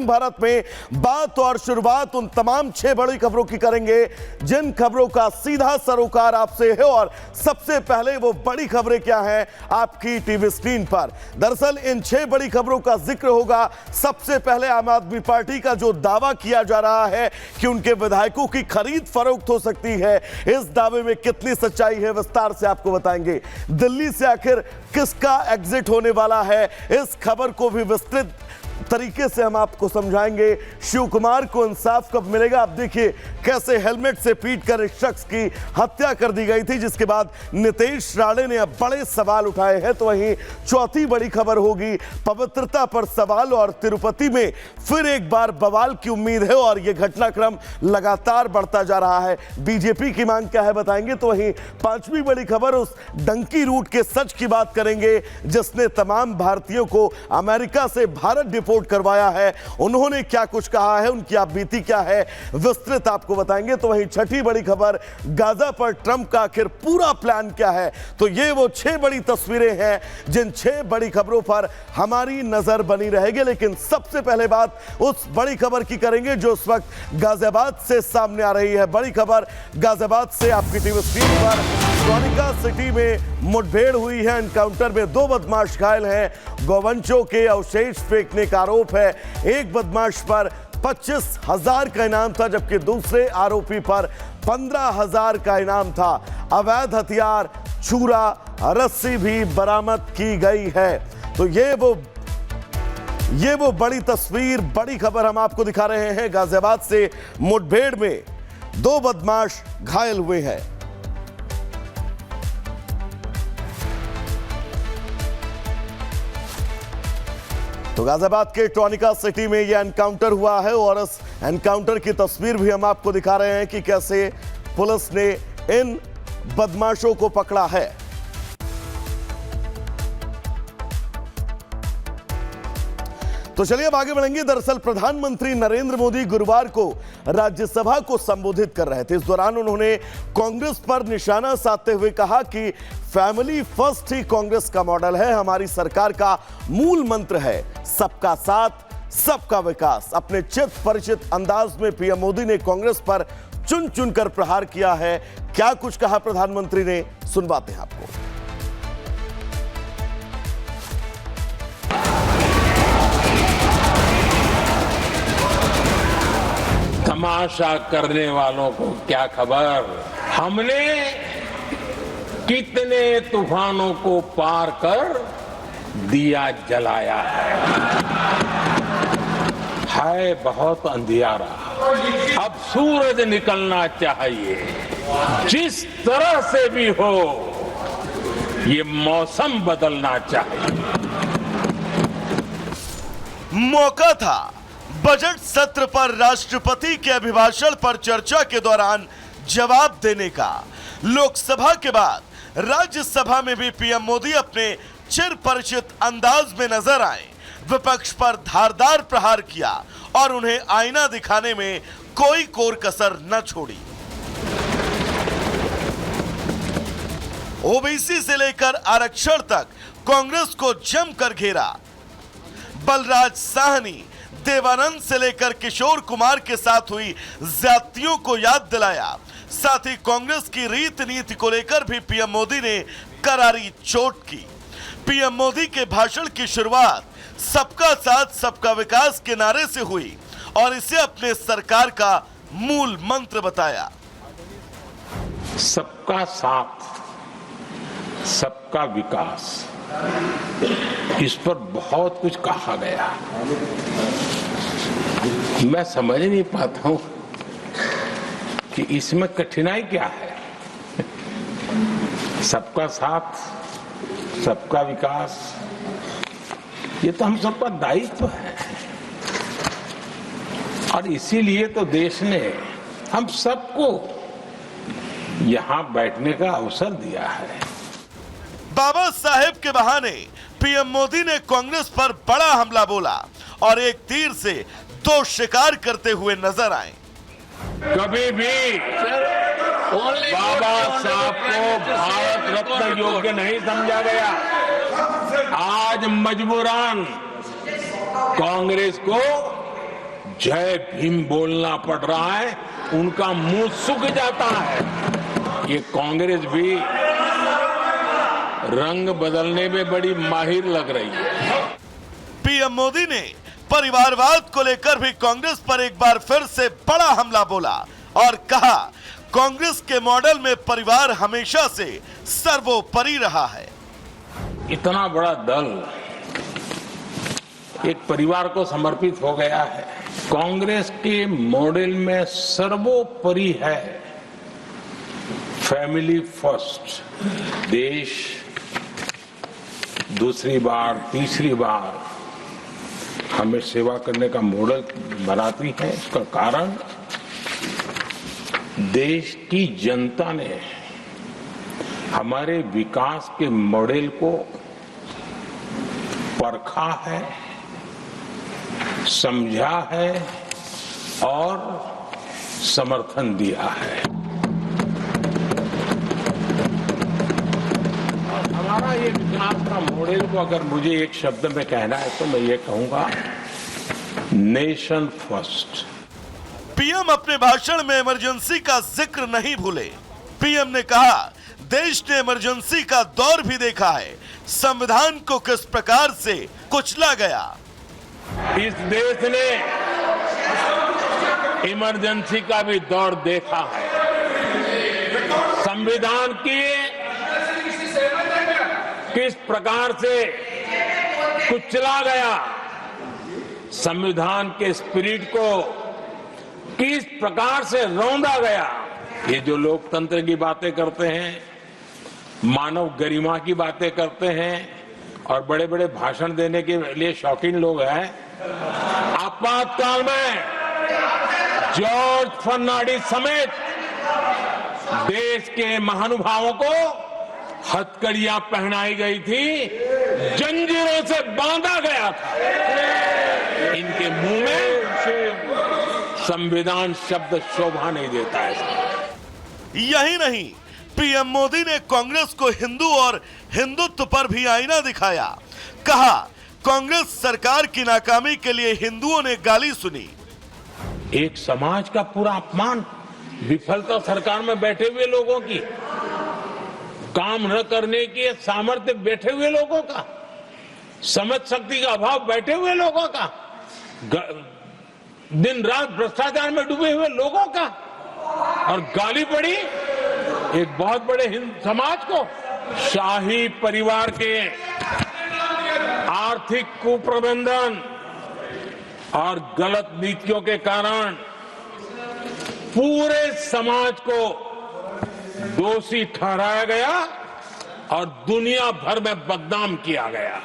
ग्रामीण भारत में बात और शुरुआत उन तमाम 6 बड़ी खबरों की करेंगे जिन खबरों का सीधा सरोकार आपसे है। और सबसे पहले वो बड़ी खबरें क्या हैं आपकी टीवी स्क्रीन पर। दरअसल इन 6 बड़ी खबरों का जिक्र होगा। सबसे पहले आम आदमी पार्टी का जो दावा किया जा रहा है कि उनके विधायकों की खरीद फरोख्त हो सकती है, इस दावे में कितनी सच्चाई है विस्तार से आपको बताएंगे। दिल्ली से आखिर किसका एग्जिट होने वाला है, इस खबर को भी विस्तृत तरीके से हम आपको समझाएंगे। शिव कुमार को इंसाफ कब मिलेगा। आप देखिए कैसे हेलमेट से पीटकर एक शख्स की हत्या कर दी गई थी, जिसके बाद नीतीश राणे ने अब बड़े सवाल उठाए हैं। तो वहीं चौथी बड़ी खबर होगी पवित्रता पर सवाल, और तिरुपति में फिर एक बार बवाल की उम्मीद है और यह घटनाक्रम लगातार बढ़ता जा रहा है। बीजेपी की मांग क्या है बताएंगे। तो वहीं पांचवी बड़ी खबर उस डंकी रूट के सच की बात करेंगे जिसने तमाम भारतीयों को अमेरिका से भारत डिपोर्ट करवाया है। उन्होंने क्या कुछ कहा है, उनकी आप बीती क्या है, विस्तृत आपको बताएंगे। तो वहीं छठी बड़ी खबर गाजा पर ट्रंप का आखिर पूरा प्लान क्या है। तो ये वो 6 बड़ी तस्वीरें हैं जिन 6 बड़ी खबरों पर हमारी नजर बनी रहेगी। लेकिन सबसे पहले बात उस बड़ी खबर की करेंगे जो उस वक्त गाजियाबाद से सामने आ रही है। बड़ी खबर गाजियाबाद से आपकी टीवी स्क्रीन पर। ट्रॉनिका सिटी में मुठभेड़ हुई है। एनकाउंटर में 2 बदमाश घायल हैं। गौवंशों के अवशेष फेंकने का आरोप है। एक बदमाश पर 25,000 का इनाम था, जबकि दूसरे आरोपी पर 15,000 का इनाम था। अवैध हथियार, छुरा, रस्सी भी बरामद की गई है। तो ये वो बड़ी तस्वीर, बड़ी खबर हम आपको दिखा रहे हैं। गाजियाबाद से मुठभेड़ में 2 बदमाश घायल हुए हैं। तो गाजियाबाद के ट्रॉनिका सिटी में यह एनकाउंटर हुआ है और इस एनकाउंटर की तस्वीर भी हम आपको दिखा रहे हैं कि कैसे पुलिस ने इन बदमाशों को पकड़ा है। तो चलिए अब आगे बढ़ेंगे। दरअसल प्रधानमंत्री नरेंद्र मोदी गुरुवार को राज्यसभा को संबोधित कर रहे थे। इस दौरान उन्होंने कांग्रेस पर निशाना साधते हुए कहा कि फैमिली फर्स्ट ही कांग्रेस का मॉडल है। हमारी सरकार का मूल मंत्र है सबका साथ, सबका विकास। अपने चित परिचित अंदाज में पीएम मोदी ने कांग्रेस पर चुन चुनकर प्रहार किया है। क्या कुछ कहा प्रधानमंत्री ने, सुनवाते हैं आपको। तमाशा करने वालों को क्या खबर, हमने कितने तूफानों को पार कर दिया जलाया है बहुत अंधियारा। अब सूरज निकलना चाहिए। जिस तरह से भी हो ये मौसम बदलना चाहिए। मौका था बजट सत्र पर राष्ट्रपति के अभिभाषण पर चर्चा के दौरान जवाब देने का। लोकसभा के बाद राज्यसभा में भी पीएम मोदी अपने चिर परिचित अंदाज में नजर आए। विपक्ष पर धारदार प्रहार किया और उन्हें आईना दिखाने में कोई कोर कसर न छोड़ी। ओबीसी से लेकर आरक्षण तक कांग्रेस को जमकर घेरा। बलराज साहनी, देवानंद से लेकर किशोर कुमार के साथ हुई ज्यादतियों को याद दिलाया। साथ ही कांग्रेस की रीति नीति को लेकर भी पीएम मोदी ने करारी चोट की। पीएम मोदी के भाषण की शुरुआत सबका साथ सबका विकास के नारे से हुई और इसे अपने सरकार का मूल मंत्र बताया। सबका साथ, सबका विकास, इस पर बहुत कुछ कहा गया। मैं समझ नहीं पाता हूं कि इसमें कठिनाई क्या है। सबका साथ, सबका विकास, ये तो हम सबका दायित्व है और इसीलिए तो देश ने हम सबको यहां बैठने का अवसर दिया है। बाबा साहेब के बहाने पीएम मोदी ने कांग्रेस पर बड़ा हमला बोला और एक तीर से 2 शिकार करते हुए नजर आए। कभी भी बाबा साहब को भारत रत्न योग्य नहीं समझा गया। आज मजबूरन कांग्रेस को जय भीम बोलना पड़ रहा है, उनका मुंह सूख जाता है। ये कांग्रेस भी रंग बदलने में बड़ी माहिर लग रही है। पीएम मोदी ने परिवारवाद को लेकर भी कांग्रेस पर एक बार फिर से बड़ा हमला बोला और कहा, कांग्रेस के मॉडल में परिवार हमेशा से सर्वोपरि रहा है। इतना बड़ा दल एक परिवार को समर्पित हो गया है। कांग्रेस के मॉडल में सर्वोपरि है फैमिली फर्स्ट। देश दूसरी बार तीसरी बार हमें सेवा करने का मॉडल बनाती है। इसका कारण देश की जनता ने हमारे विकास के मॉडल को परखा है, समझा है और समर्थन दिया है। हमारा ये विकास का मॉडल को अगर मुझे एक शब्द में कहना है तो मैं ये कहूंगा, नेशन फर्स्ट। पीएम अपने भाषण में इमरजेंसी का जिक्र नहीं भूले। पीएम ने कहा, देश ने इमरजेंसी का दौर भी देखा है, संविधान को किस प्रकार से कुचला गया। इस देश ने इमरजेंसी का भी दौर देखा है। संविधान की किस प्रकार से कुचला गया, संविधान के स्पिरिट को किस प्रकार से रौंदा गया। ये जो लोकतंत्र की बातें करते हैं, मानव गरिमा की बातें करते हैं और बड़े बड़े भाषण देने के लिए शौकीन लोग हैं, आपातकाल में जॉर्ज फर्नांडिस समेत देश के महानुभावों को हथकड़ियां पहनाई गई थी, जंजीरों से बांधा गया था। इनके मुंह में संविधान शब्द शोभा नहीं देता है। यही नहीं, पीएम मोदी ने कांग्रेस को हिंदू और हिंदुत्व पर भी आईना दिखाया। कहा, कांग्रेस सरकार की नाकामी के लिए हिंदुओं ने गाली सुनी। एक समाज का पूरा अपमान, विफलता सरकार में बैठे हुए लोगों की, काम न करने के सामर्थ्य बैठे हुए लोगों का, समझ शक्ति का अभाव बैठे हुए लोगों का, दिन रात भ्रष्टाचार में डूबे हुए लोगों का, और गाली पड़ी एक बहुत बड़े हिंदू समाज को। शाही परिवार के आर्थिक कुप्रबंधन और गलत नीतियों के कारण पूरे समाज को दोषी ठहराया गया और दुनिया भर में बदनाम किया गया।